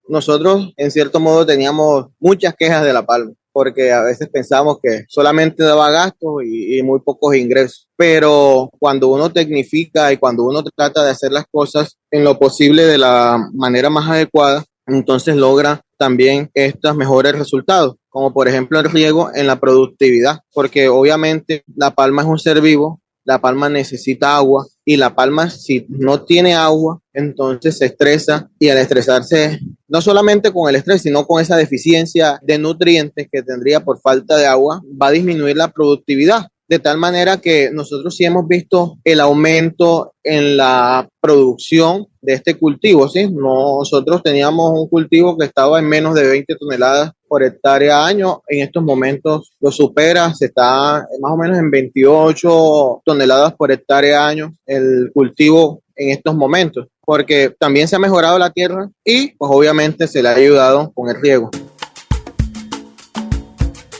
nosotros en cierto modo teníamos muchas quejas de la palma, porque a veces pensamos que solamente daba gastos y muy pocos ingresos. Pero cuando uno tecnifica y cuando uno trata de hacer las cosas en lo posible de la manera más adecuada, entonces logra también estos mejores resultados, como por ejemplo el riego en la productividad, porque obviamente la palma es un ser vivo, la palma necesita agua y la palma si no tiene agua, entonces se estresa y al estresarse, no solamente con el estrés, sino con esa deficiencia de nutrientes que tendría por falta de agua, va a disminuir la productividad. De tal manera que nosotros sí hemos visto el aumento en la producción de este cultivo, ¿sí? Nosotros teníamos un cultivo que estaba en menos de 20 toneladas por hectárea año, en estos momentos lo supera, se está más o menos en 28 toneladas por hectárea año el cultivo en estos momentos, porque también se ha mejorado la tierra y pues obviamente se le ha ayudado con el riego.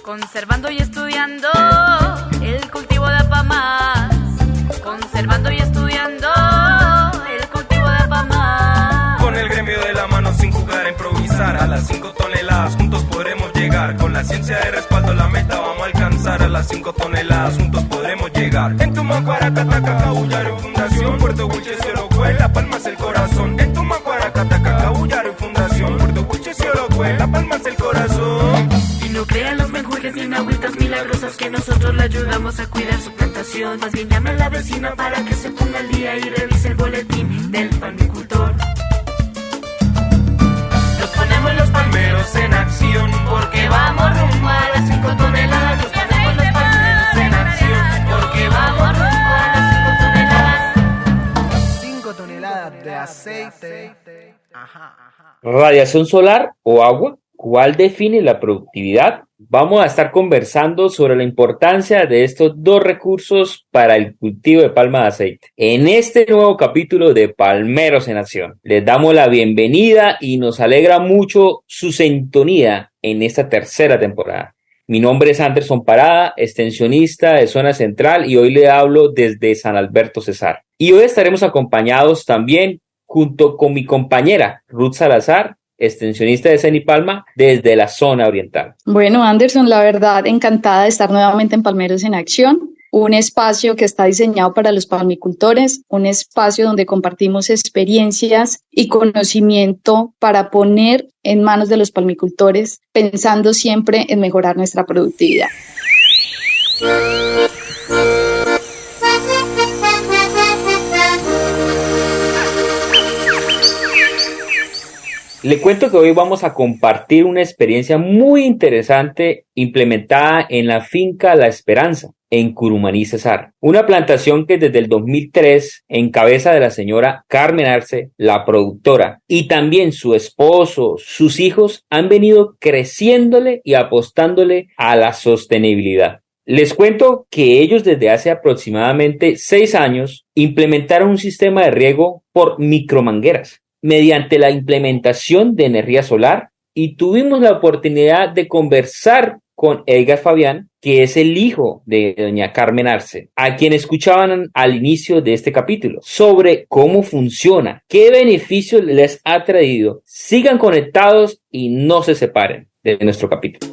Conservando y estudiando el cultivo de pamas, conservando y estudiando el cultivo de pamas. Con el gremio de la mano sin jugar a improvisar, a las 5 toneladas juntos podremos llegar. Con la ciencia de respaldo la meta vamos a alcanzar, a las 5 toneladas juntos podremos llegar. En Tumacuaracata, Cabullaro Fundación, Puerto Wilches, Orocue, La Palma es el corazón. En Tumacuaracata, Cabullaro Fundación, Puerto Wilches, Orocue, La Palma es el corazón. No crean los menjurjes ni agüitas milagrosas que nosotros le ayudamos a cuidar su plantación. Más bien llame a la vecina para que se ponga al día y revise el boletín del palmicultor. Nos ponemos los palmeros en acción porque vamos rumbo a las 5 toneladas. Nos ponemos los palmeros en acción porque vamos rumbo a las 5 toneladas. 5 toneladas de aceite. Radiación solar o agua. ¿Cuál define la productividad? Vamos a estar conversando sobre la importancia de estos dos recursos para el cultivo de palma de aceite. En este nuevo capítulo de Palmeros en Acción, les damos la bienvenida y nos alegra mucho su sintonía en esta tercera temporada. Mi nombre es Anderson Parada, extensionista de Zona Central y hoy le hablo desde San Alberto Cesar. Y hoy estaremos acompañados también junto con mi compañera Ruth Salazar, extensionista de Cenipalma desde la zona oriental. Bueno, Anderson, la verdad, encantada de estar nuevamente en Palmeros en Acción, un espacio que está diseñado para los palmicultores, un espacio donde compartimos experiencias y conocimiento para poner en manos de los palmicultores, pensando siempre en mejorar nuestra productividad. Le cuento que hoy vamos a compartir una experiencia muy interesante implementada en la finca La Esperanza, en Curumaní, Cesar. Una plantación que desde el 2003, en cabeza de la señora Carmen Arce, la productora, y también su esposo, sus hijos, han venido creciéndole y apostándole a la sostenibilidad. Les cuento que ellos desde hace aproximadamente 6 años implementaron un sistema de riego por micromangueras, mediante la implementación de energía solar, y tuvimos la oportunidad de conversar con Edgar Fabián, que es el hijo de doña Carmen Arce, a quien escuchaban al inicio de este capítulo, sobre cómo funciona, qué beneficios les ha traído. Sigan conectados y no se separen de nuestro capítulo.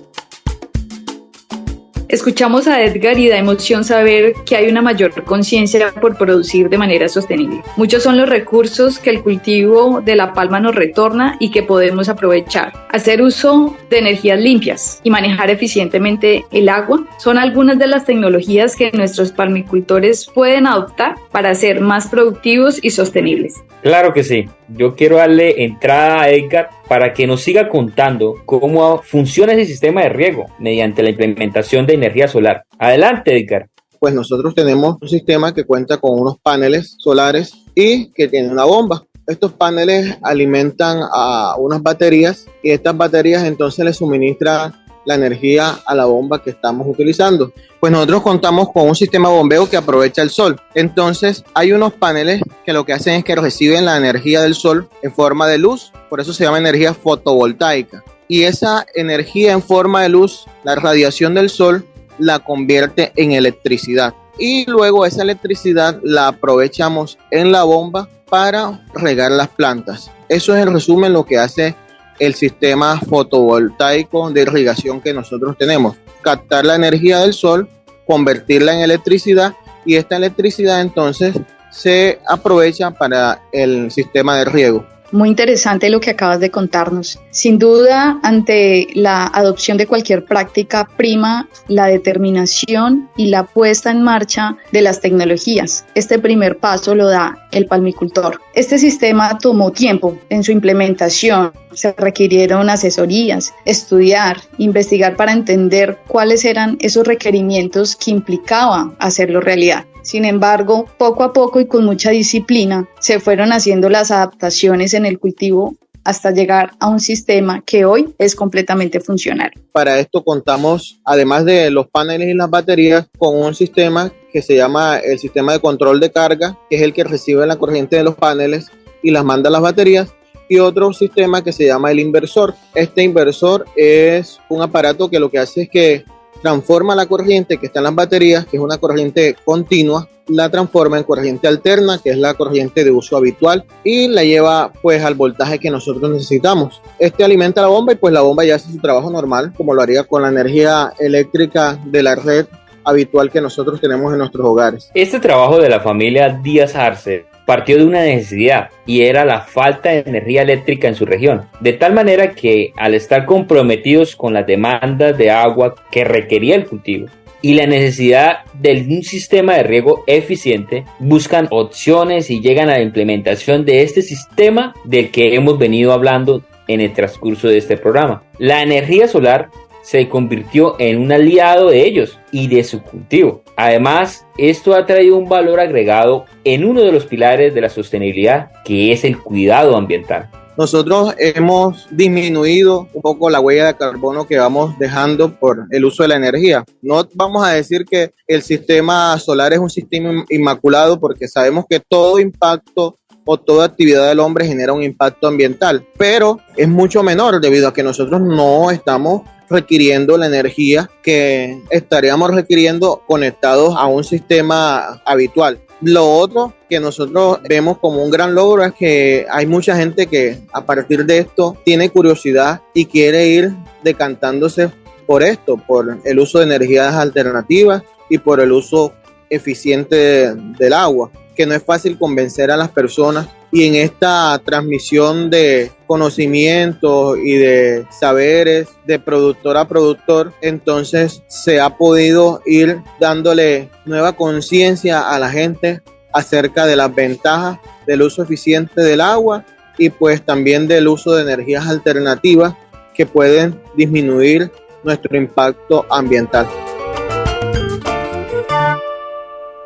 Escuchamos a Edgar y da emoción saber que hay una mayor conciencia por producir de manera sostenible. Muchos son los recursos que el cultivo de la palma nos retorna y que podemos aprovechar. Hacer uso de energías limpias y manejar eficientemente el agua son algunas de las tecnologías que nuestros palmicultores pueden adoptar para ser más productivos y sostenibles. Claro que sí. Yo quiero darle entrada a Edgar para que nos siga contando cómo funciona ese sistema de riego mediante la implementación de energía solar. Adelante, Edgar. Pues nosotros tenemos un sistema que cuenta con unos paneles solares y que tiene una bomba. Estos paneles alimentan a unas baterías y estas baterías entonces le suministran la energía a la bomba que estamos utilizando. Pues nosotros contamos con un sistema de bombeo que aprovecha el sol. Entonces hay unos paneles que lo que hacen es que reciben la energía del sol en forma de luz, por eso se llama energía fotovoltaica. Y esa energía en forma de luz, la radiación del sol, la convierte en electricidad. Y luego esa electricidad la aprovechamos en la bomba para regar las plantas. Eso es en resumen lo que hace el sistema fotovoltaico de irrigación que nosotros tenemos. Captar la energía del sol, convertirla en electricidad y esta electricidad entonces se aprovecha para el sistema de riego. Muy interesante lo que acabas de contarnos. Sin duda, ante la adopción de cualquier práctica, prima la determinación y la puesta en marcha de las tecnologías. Este primer paso lo da el palmicultor. Este sistema tomó tiempo en su implementación. Se requirieron asesorías, estudiar, investigar para entender cuáles eran esos requerimientos que implicaba hacerlo realidad. Sin embargo, poco a poco y con mucha disciplina, se fueron haciendo las adaptaciones en el cultivo hasta llegar a un sistema que hoy es completamente funcional. Para esto contamos, además de los paneles y las baterías, con un sistema que se llama el sistema de control de carga, que es el que recibe la corriente de los paneles y las manda a las baterías, y otro sistema que se llama el inversor. Este inversor es un aparato que lo que hace es que transforma la corriente que está en las baterías, que es una corriente continua, la transforma en corriente alterna, que es la corriente de uso habitual, y la lleva pues al voltaje que nosotros necesitamos. Este alimenta la bomba y pues la bomba ya hace su trabajo normal, como lo haría con la energía eléctrica de la red habitual que nosotros tenemos en nuestros hogares. Este trabajo de la familia Díaz Arce partió de una necesidad y era la falta de energía eléctrica en su región, de tal manera que al estar comprometidos con las demandas de agua que requería el cultivo y la necesidad de un sistema de riego eficiente, buscan opciones y llegan a la implementación de este sistema del que hemos venido hablando en el transcurso de este programa. La energía solar se convirtió en un aliado de ellos y de su cultivo. Además, esto ha traído un valor agregado en uno de los pilares de la sostenibilidad, que es el cuidado ambiental. Nosotros hemos disminuido un poco la huella de carbono que vamos dejando por el uso de la energía. No vamos a decir que el sistema solar es un sistema inmaculado, porque sabemos que todo impacto o toda actividad del hombre genera un impacto ambiental, pero es mucho menor debido a que nosotros no estamos requiriendo la energía que estaríamos requiriendo conectados a un sistema habitual. Lo otro que nosotros vemos como un gran logro es que hay mucha gente que a partir de esto tiene curiosidad y quiere ir decantándose por esto, por el uso de energías alternativas y por el uso eficiente del agua, que no es fácil convencer a las personas. Y en esta transmisión de conocimientos y de saberes de productor a productor, entonces se ha podido ir dándole nueva conciencia a la gente acerca de las ventajas del uso eficiente del agua y pues también del uso de energías alternativas que pueden disminuir nuestro impacto ambiental.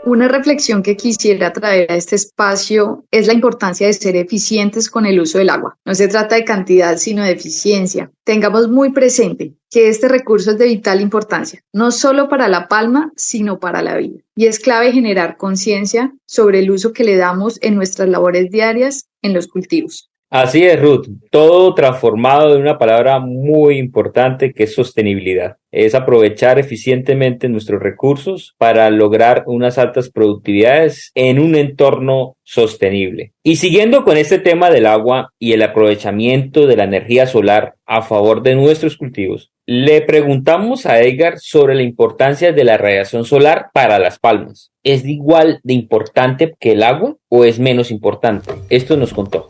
Una reflexión que quisiera traer a este espacio es la importancia de ser eficientes con el uso del agua. No se trata de cantidad, sino de eficiencia. Tengamos muy presente que este recurso es de vital importancia, no solo para la palma, sino para la vida. Y es clave generar conciencia sobre el uso que le damos en nuestras labores diarias en los cultivos. Así es, Ruth, todo transformado en una palabra muy importante que es sostenibilidad. Es aprovechar eficientemente nuestros recursos para lograr unas altas productividades en un entorno sostenible. Y siguiendo con este tema del agua y el aprovechamiento de la energía solar a favor de nuestros cultivos, le preguntamos a Edgar sobre la importancia de la radiación solar para las palmas. ¿Es igual de importante que el agua o es menos importante? Esto nos contó.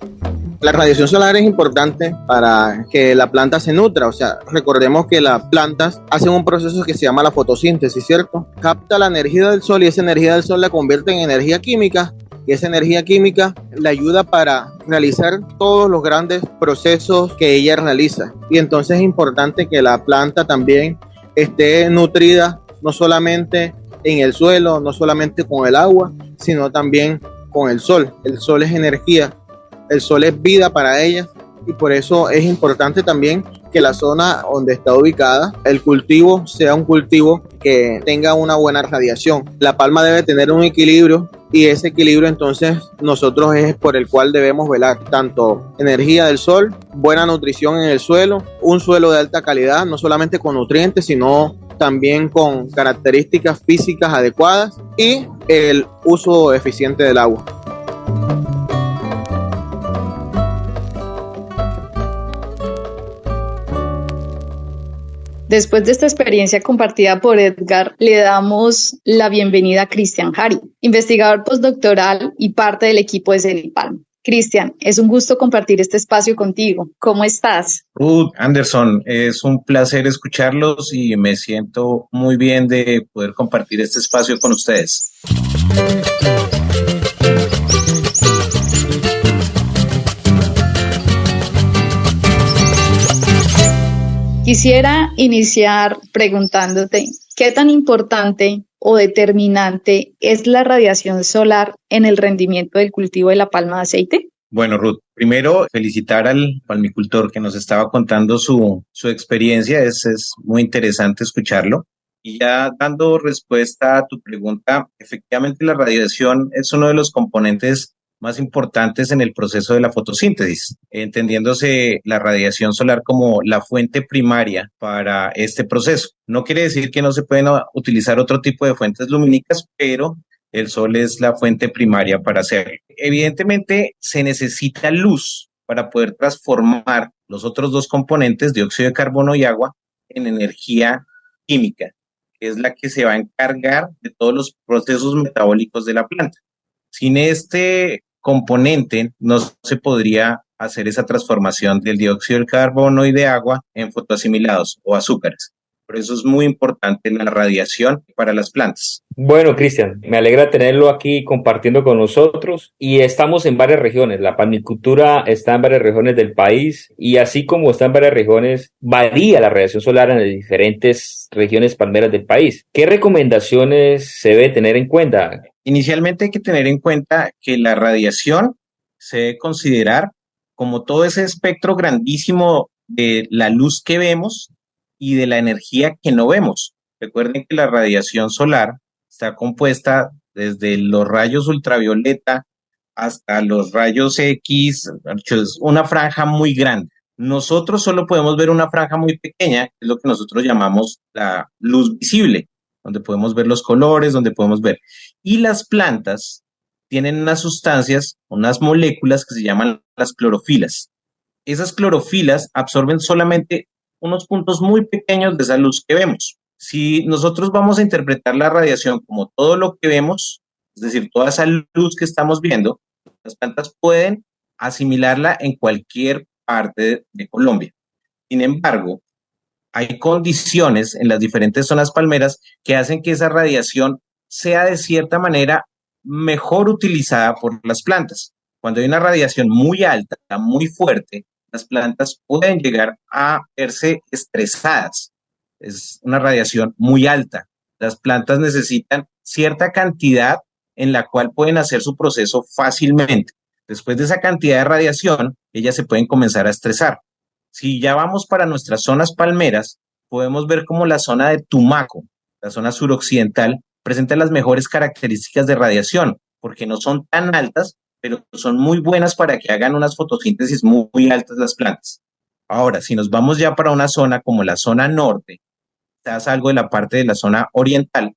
La radiación solar es importante para que la planta se nutra, o sea, recordemos que las plantas hacen un proceso que se llama la fotosíntesis, ¿cierto? Capta la energía del sol y esa energía del sol la convierte en energía química y esa energía química le ayuda para realizar todos los grandes procesos que ella realiza. Y entonces es importante que la planta también esté nutrida no solamente en el suelo, no solamente con el agua, sino también con el sol. El sol es energía. El sol es vida para ellas y por eso es importante también que la zona donde está ubicada, el cultivo sea un cultivo que tenga una buena radiación. La palma debe tener un equilibrio y ese equilibrio entonces nosotros es por el cual debemos velar. Tanto energía del sol, buena nutrición en el suelo, un suelo de alta calidad, no solamente con nutrientes, sino también con características físicas adecuadas y el uso eficiente del agua. Después de esta experiencia compartida por Edgar, le damos la bienvenida a Cristian Jari, investigador postdoctoral y parte del equipo de Cenipalma. Cristian, es un gusto compartir este espacio contigo. ¿Cómo estás? Ruth, Anderson, es un placer escucharlos y me siento muy bien de poder compartir este espacio con ustedes. Quisiera iniciar preguntándote, ¿qué tan importante o determinante es la radiación solar en el rendimiento del cultivo de la palma de aceite? Bueno, Ruth, primero felicitar al palmicultor que nos estaba contando su experiencia, es muy interesante escucharlo. Y ya dando respuesta a tu pregunta, efectivamente la radiación es uno de los componentes más importantes en el proceso de la fotosíntesis, entendiéndose la radiación solar como la fuente primaria para este proceso. No quiere decir que no se pueden utilizar otro tipo de fuentes lumínicas, pero el sol es la fuente primaria para hacerlo. Evidentemente, se necesita luz para poder transformar los otros dos componentes, dióxido de carbono y agua, en energía química, que es la que se va a encargar de todos los procesos metabólicos de la planta. Sin este componente no se podría hacer esa transformación del dióxido de carbono y de agua en fotoasimilados o azúcares. Por eso es muy importante la radiación para las plantas. Bueno, Cristian, me alegra tenerlo aquí compartiendo con nosotros y estamos en varias regiones. La palmicultura está en varias regiones del país y así como está en varias regiones, varía la radiación solar en las diferentes regiones palmeras del país. ¿Qué recomendaciones se debe tener en cuenta? Inicialmente hay que tener en cuenta que la radiación se debe considerar como todo ese espectro grandísimo de la luz que vemos y de la energía que no vemos. Recuerden que la radiación solar está compuesta desde los rayos ultravioleta hasta los rayos X, es una franja muy grande. Nosotros solo podemos ver una franja muy pequeña, que es lo que nosotros llamamos la luz visible, donde podemos ver los colores, donde podemos ver. Y las plantas tienen unas sustancias, unas moléculas que se llaman las clorofilas. Esas clorofilas absorben solamente unos puntos muy pequeños de esa luz que vemos. Si nosotros vamos a interpretar la radiación como todo lo que vemos, es decir, toda esa luz que estamos viendo, las plantas pueden asimilarla en cualquier parte de Colombia. Sin embargo, hay condiciones en las diferentes zonas palmeras que hacen que esa radiación sea de cierta manera mejor utilizada por las plantas. Cuando hay una radiación muy alta, muy fuerte, las plantas pueden llegar a verse estresadas. Es una radiación muy alta. Las plantas necesitan cierta cantidad en la cual pueden hacer su proceso fácilmente. Después de esa cantidad de radiación, ellas se pueden comenzar a estresar. Si ya vamos para nuestras zonas palmeras, podemos ver cómo la zona de Tumaco, la zona suroccidental, presenta las mejores características de radiación, porque no son tan altas, pero son muy buenas para que hagan unas fotosíntesis muy altas las plantas. Ahora, si nos vamos ya para una zona como la zona norte, quizás algo de la parte de la zona oriental,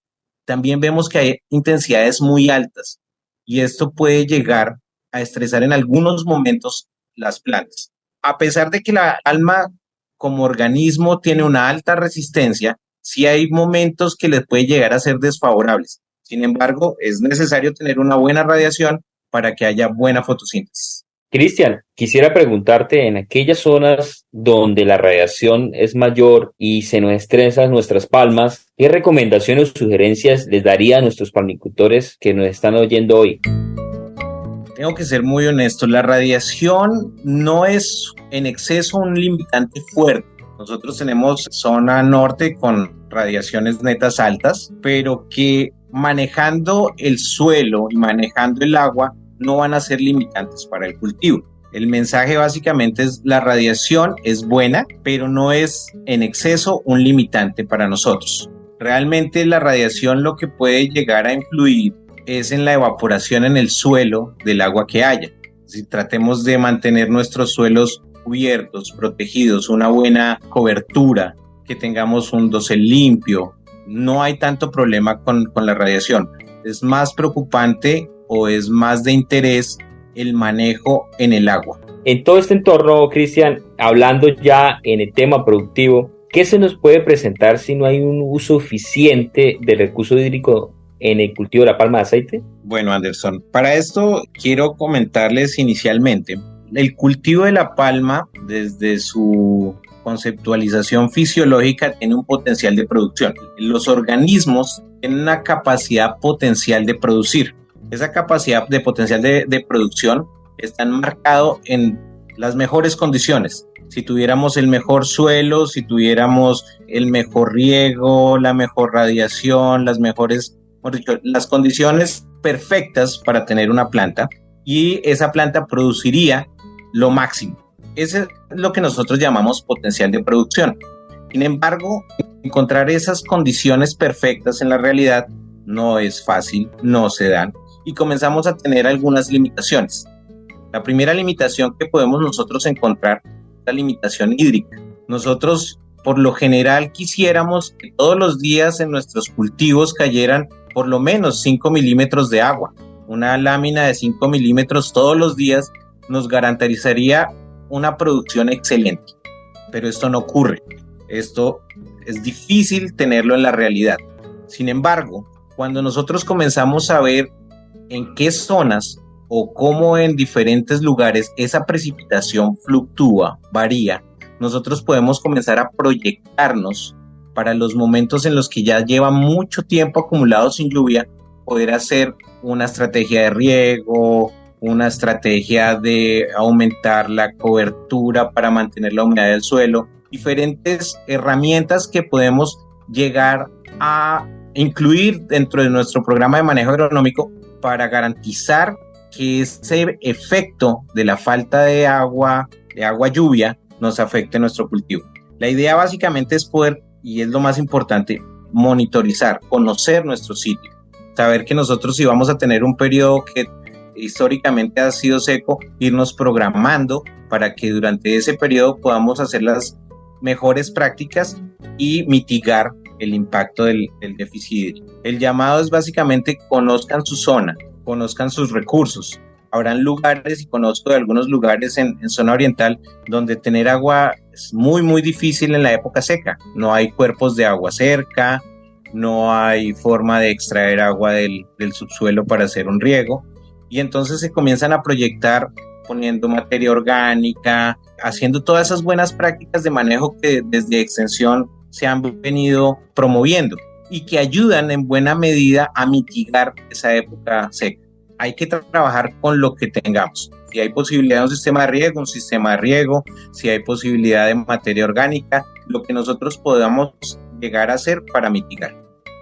también vemos que hay intensidades muy altas y esto puede llegar a estresar en algunos momentos las plantas. A pesar de que la palma como organismo tiene una alta resistencia, sí hay momentos que les puede llegar a ser desfavorables. Sin embargo, es necesario tener una buena radiación para que haya buena fotosíntesis. Cristian, quisiera preguntarte, en aquellas zonas donde la radiación es mayor y se nos estresan nuestras palmas, ¿qué recomendaciones o sugerencias les daría a nuestros palmicultores que nos están oyendo hoy? Tengo que ser muy honesto, la radiación no es en exceso un limitante fuerte. Nosotros tenemos zona norte con radiaciones netas altas, pero que manejando el suelo y manejando el agua no van a ser limitantes para el cultivo. El mensaje básicamente es la radiación es buena, pero no es en exceso un limitante para nosotros. Realmente la radiación lo que puede llegar a influir es en la evaporación en el suelo del agua que haya. Si tratemos de mantener nuestros suelos cubiertos, protegidos, una buena cobertura, que tengamos un dosel limpio, no hay tanto problema con la radiación. Es más preocupante o es más de interés el manejo en el agua. En todo este entorno, Cristian, hablando ya en el tema productivo, ¿qué se nos puede presentar si no hay un uso eficiente del recurso hídrico en el cultivo de la palma de aceite? Bueno, Anderson, para esto quiero comentarles inicialmente, el cultivo de la palma, desde su conceptualización fisiológica, tiene un potencial de producción. Los organismos tienen una capacidad potencial de producir. Esa capacidad de potencial de producción está marcado en las mejores condiciones. Si tuviéramos el mejor suelo, si tuviéramos el mejor riego, la mejor radiación, las condiciones perfectas para tener una planta, y esa planta produciría lo máximo. Ese es lo que nosotros llamamos potencial de producción. Sin embargo, encontrar esas condiciones perfectas en la realidad no es fácil, no se dan, y comenzamos a tener algunas limitaciones. La primera limitación que podemos nosotros encontrar es la limitación hídrica. Nosotros, por lo general, quisiéramos que todos los días en nuestros cultivos cayeran por lo menos 5 milímetros de agua. Una lámina de 5 milímetros todos los días nos garantizaría una producción excelente, pero esto no ocurre. Esto es difícil tenerlo en la realidad. Sin embargo, cuando nosotros comenzamos a ver en qué zonas o cómo en diferentes lugares esa precipitación fluctúa, varía, nosotros podemos comenzar a proyectarnos para los momentos en los que ya lleva mucho tiempo acumulado sin lluvia, poder hacer una estrategia de riego, una estrategia de aumentar la cobertura para mantener la humedad del suelo, diferentes herramientas que podemos llegar a incluir dentro de nuestro programa de manejo agronómico para garantizar que ese efecto de la falta de agua lluvia, nos afecte nuestro cultivo. La idea básicamente es poder, y es lo más importante, monitorizar, conocer nuestro sitio, saber que nosotros, si vamos a tener un periodo que históricamente ha sido seco, irnos programando para que durante ese periodo podamos hacer las mejores prácticas y mitigar el impacto del déficit hídrico. El llamado es básicamente: conozcan su zona, conozcan sus recursos. Habrán lugares, y conozco de algunos lugares en zona oriental, donde tener agua es muy, muy difícil en la época seca. No hay cuerpos de agua cerca, no hay forma de extraer agua del subsuelo para hacer un riego. Y entonces se comienzan a proyectar poniendo materia orgánica, haciendo todas esas buenas prácticas de manejo que desde Extensión se han venido promoviendo y que ayudan en buena medida a mitigar esa época seca. Hay que trabajar con lo que tengamos. Si hay posibilidad de un sistema de riego, si hay posibilidad de materia orgánica, lo que nosotros podamos llegar a hacer para mitigar.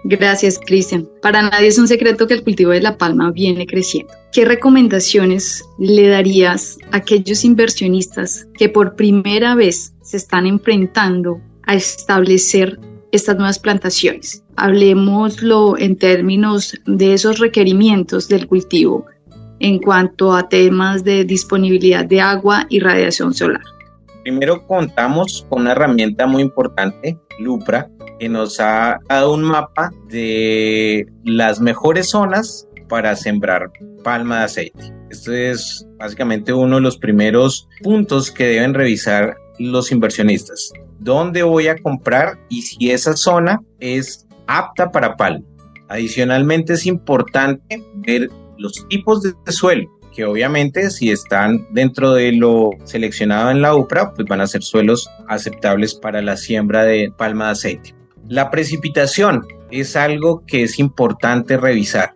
Gracias, Cristian. Para nadie es un secreto que el cultivo de la palma viene creciendo. ¿Qué recomendaciones le darías a aquellos inversionistas que por primera vez se están enfrentando a establecer estas nuevas plantaciones? Hablemoslo en términos de esos requerimientos del cultivo en cuanto a temas de disponibilidad de agua y radiación solar. Primero, contamos con una herramienta muy importante, Lupra, que nos ha dado un mapa de las mejores zonas para sembrar palma de aceite. Esto es básicamente uno de los primeros puntos que deben revisar los inversionistas. ¿Dónde voy a comprar y si esa zona es apta para palma? Adicionalmente, es importante ver los tipos de suelo, que obviamente, si están dentro de lo seleccionado en la UPRA, pues van a ser suelos aceptables para la siembra de palma de aceite. La precipitación es algo que es importante revisar.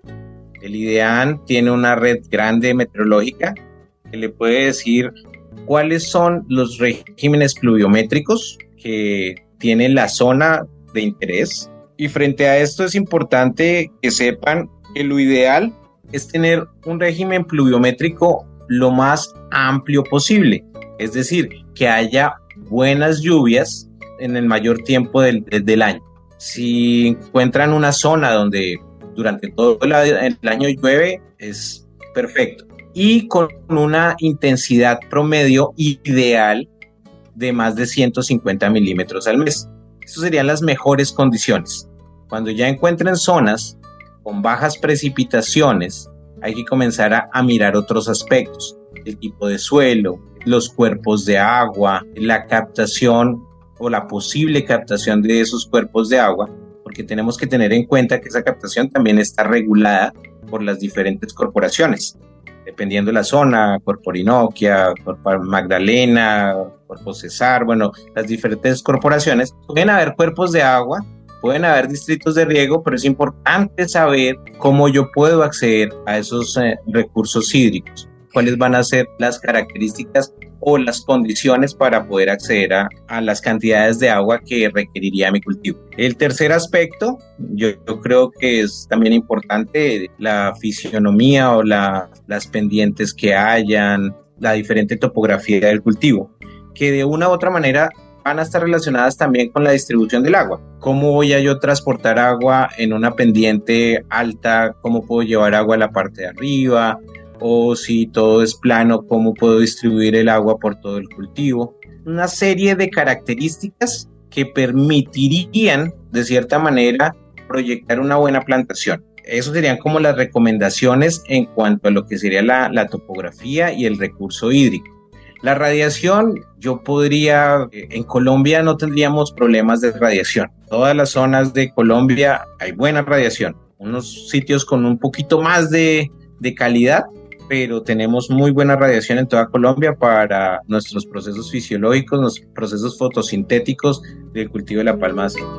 El IDEAN tiene una red grande meteorológica que le puede decir cuáles son los regímenes pluviométricos que tiene la zona de interés. Y frente a esto es importante que sepan que lo ideal es tener un régimen pluviométrico lo más amplio posible. Es decir, que haya buenas lluvias en el mayor tiempo del año. Si encuentran una zona donde durante todo el año llueve, es perfecto. Y con una intensidad promedio ideal de más de 150 milímetros al mes. Estas serían las mejores condiciones. Cuando ya encuentren zonas con bajas precipitaciones, hay que comenzar a mirar otros aspectos: el tipo de suelo, los cuerpos de agua, la captación o la posible captación de esos cuerpos de agua, porque tenemos que tener en cuenta que esa captación también está regulada por las diferentes corporaciones, dependiendo de la zona, Corpo Orinoquia, Corpo Magdalena, Corpo Cesar, bueno, las diferentes corporaciones. Pueden haber cuerpos de agua, pueden haber distritos de riego, pero es importante saber cómo yo puedo acceder a esos recursos hídricos, cuáles van a ser las características o las condiciones para poder acceder a las cantidades de agua que requeriría mi cultivo. El tercer aspecto, yo creo que es también importante, la fisionomía o las pendientes que hayan, la diferente topografía del cultivo, que de una u otra manera van a estar relacionadas también con la distribución del agua. ¿Cómo voy a yo transportar agua en una pendiente alta? ¿Cómo puedo llevar agua a la parte de arriba? O si todo es plano, ¿cómo puedo distribuir el agua por todo el cultivo? Una serie de características que permitirían, de cierta manera, proyectar una buena plantación. Eso serían como las recomendaciones en cuanto a lo que sería la topografía y el recurso hídrico. La radiación, en Colombia no tendríamos problemas de radiación. Todas las zonas de Colombia hay buena radiación. Unos sitios con un poquito más de calidad, pero tenemos muy buena radiación en toda Colombia para nuestros procesos fisiológicos, los procesos fotosintéticos del cultivo de la palma de aceite.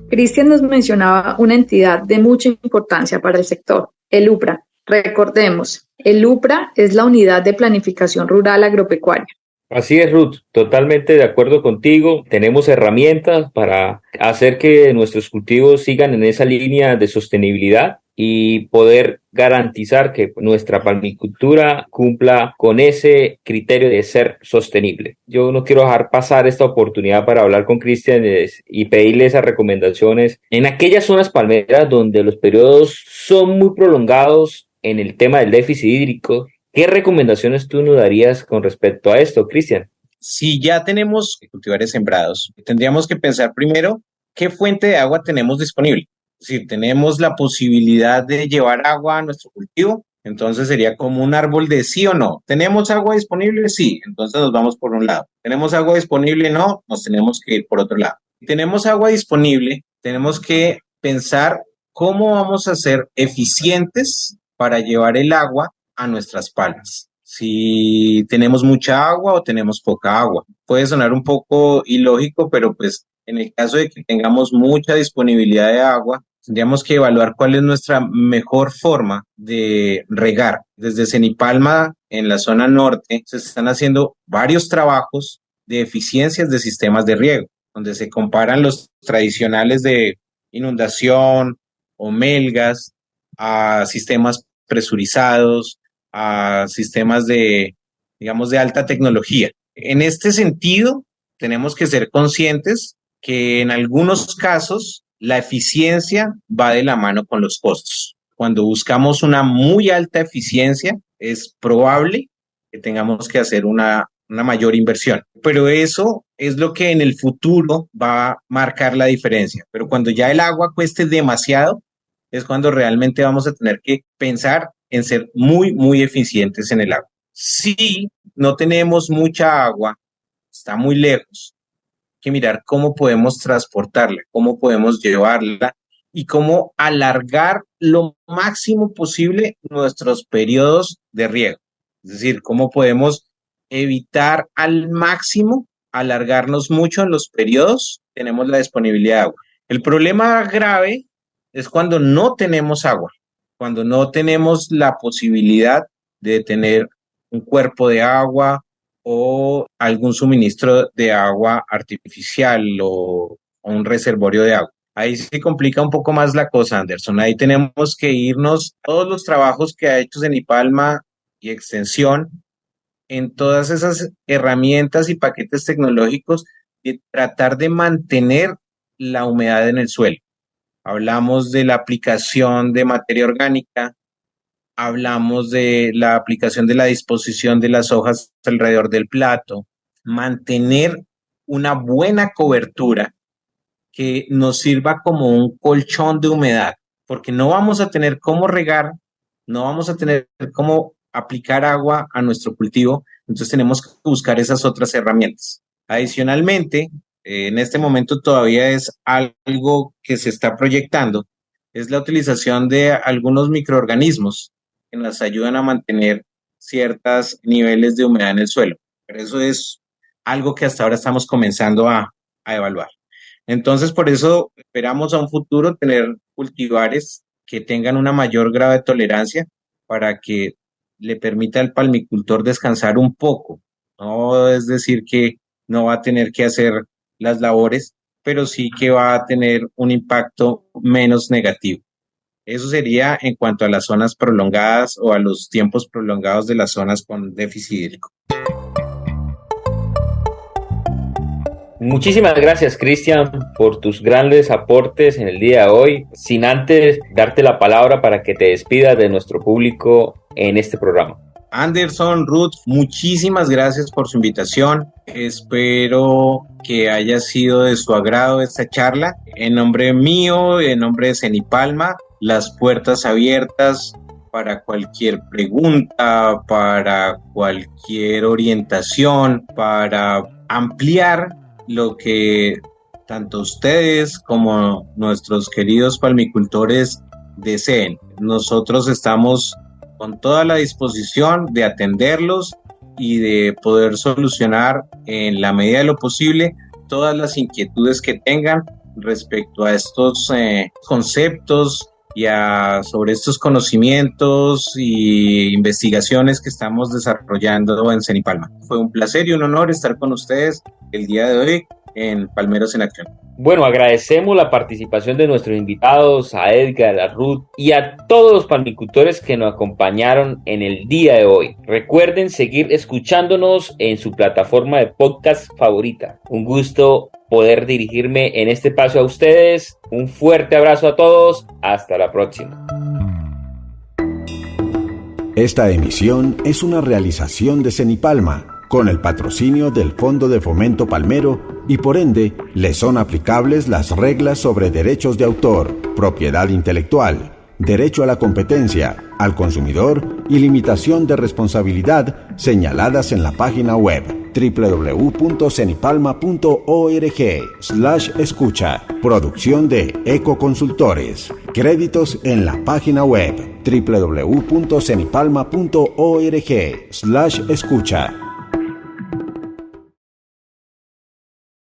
Cristian nos mencionaba una entidad de mucha importancia para el sector, el UPRA. Recordemos, el UPRA es la Unidad de Planificación Rural Agropecuaria. Así es, Ruth, totalmente de acuerdo contigo. Tenemos herramientas para hacer que nuestros cultivos sigan en esa línea de sostenibilidad y poder garantizar que nuestra palmicultura cumpla con ese criterio de ser sostenible. Yo no quiero dejar pasar esta oportunidad para hablar con Cristian y pedirle esas recomendaciones en aquellas zonas palmeras donde los periodos son muy prolongados en el tema del déficit hídrico. ¿Qué recomendaciones tú nos darías con respecto a esto, Cristian? Si ya tenemos cultivares sembrados, tendríamos que pensar primero qué fuente de agua tenemos disponible. Si tenemos la posibilidad de llevar agua a nuestro cultivo, entonces sería como un árbol de sí o no. ¿Tenemos agua disponible? Sí, entonces nos vamos por un lado. ¿Tenemos agua disponible? No, nos tenemos que ir por otro lado. Si tenemos agua disponible, tenemos que pensar cómo vamos a ser eficientes para llevar el agua a nuestras palmas. Si tenemos mucha agua o tenemos poca agua. Puede sonar un poco ilógico, pero pues en el caso de que tengamos mucha disponibilidad de agua, tendríamos que evaluar cuál es nuestra mejor forma de regar. Desde Cenipalma, en la zona norte, se están haciendo varios trabajos de eficiencias de sistemas de riego, donde se comparan los tradicionales de inundación o melgas a sistemas presurizados, a sistemas de alta tecnología. En este sentido, tenemos que ser conscientes que en algunos casos la eficiencia va de la mano con los costos. Cuando buscamos una muy alta eficiencia, es probable que tengamos que hacer una mayor inversión. Pero eso es lo que en el futuro va a marcar la diferencia. Pero cuando ya el agua cueste demasiado, es cuando realmente vamos a tener que pensar en ser muy, muy eficientes en el agua. Si no tenemos mucha agua, está muy lejos, hay que mirar cómo podemos transportarla, cómo podemos llevarla y cómo alargar lo máximo posible nuestros periodos de riego. Es decir, cómo podemos evitar al máximo alargarnos mucho en los periodos, tenemos la disponibilidad de agua. El problema grave es cuando no tenemos agua, cuando no tenemos la posibilidad de tener un cuerpo de agua o algún suministro de agua artificial o un reservorio de agua. Ahí se complica un poco más la cosa, Anderson. Ahí tenemos que irnos a todos los trabajos que ha hecho Cenipalma y Extensión en todas esas herramientas y paquetes tecnológicos y tratar de mantener la humedad en el suelo. Hablamos de la aplicación de materia orgánica, hablamos de la aplicación de la disposición de las hojas alrededor del plato, mantener una buena cobertura que nos sirva como un colchón de humedad, porque no vamos a tener cómo regar, no vamos a tener cómo aplicar agua a nuestro cultivo, entonces tenemos que buscar esas otras herramientas. Adicionalmente, en este momento todavía es algo que se está proyectando, es la utilización de algunos microorganismos que nos ayudan a mantener ciertos niveles de humedad en el suelo. Pero eso es algo que hasta ahora estamos comenzando a evaluar. Entonces, por eso esperamos a un futuro tener cultivares que tengan una mayor grado de tolerancia para que le permita al palmicultor descansar un poco. No es decir que no va a tener que hacer las labores, pero sí que va a tener un impacto menos negativo. Eso sería en cuanto a las zonas prolongadas o a los tiempos prolongados de las zonas con déficit hídrico. Muchísimas gracias, Cristian, por tus grandes aportes en el día de hoy. Sin antes darte la palabra para que te despidas de nuestro público en este programa. Anderson, Ruth, muchísimas gracias por su invitación. Espero que haya sido de su agrado esta charla. En nombre mío, en nombre de Cenipalma, las puertas abiertas para cualquier pregunta, para cualquier orientación, para ampliar lo que tanto ustedes como nuestros queridos palmicultores deseen. Nosotros estamos con toda la disposición de atenderlos y de poder solucionar en la medida de lo posible todas las inquietudes que tengan respecto a estos conceptos y sobre estos conocimientos y investigaciones que estamos desarrollando en Cenipalma. Fue un placer y un honor estar con ustedes el día de hoy en Palmeros en Acción. Bueno, agradecemos la participación de nuestros invitados, a Edgar, a Ruth y a todos los palmicultores que nos acompañaron en el día de hoy. Recuerden seguir escuchándonos en su plataforma de podcast favorita. Un gusto poder dirigirme en este paso a ustedes. Un fuerte abrazo a todos. Hasta la próxima. Esta emisión es una realización de Cenipalma, con el patrocinio del Fondo de Fomento Palmero, y por ende le son aplicables las reglas sobre derechos de autor, propiedad intelectual, derecho a la competencia, al consumidor y limitación de responsabilidad señaladas en la página web www.cenipalma.org/escucha. Producción de Ecoconsultores. Créditos en la página web www.cenipalma.org/escucha.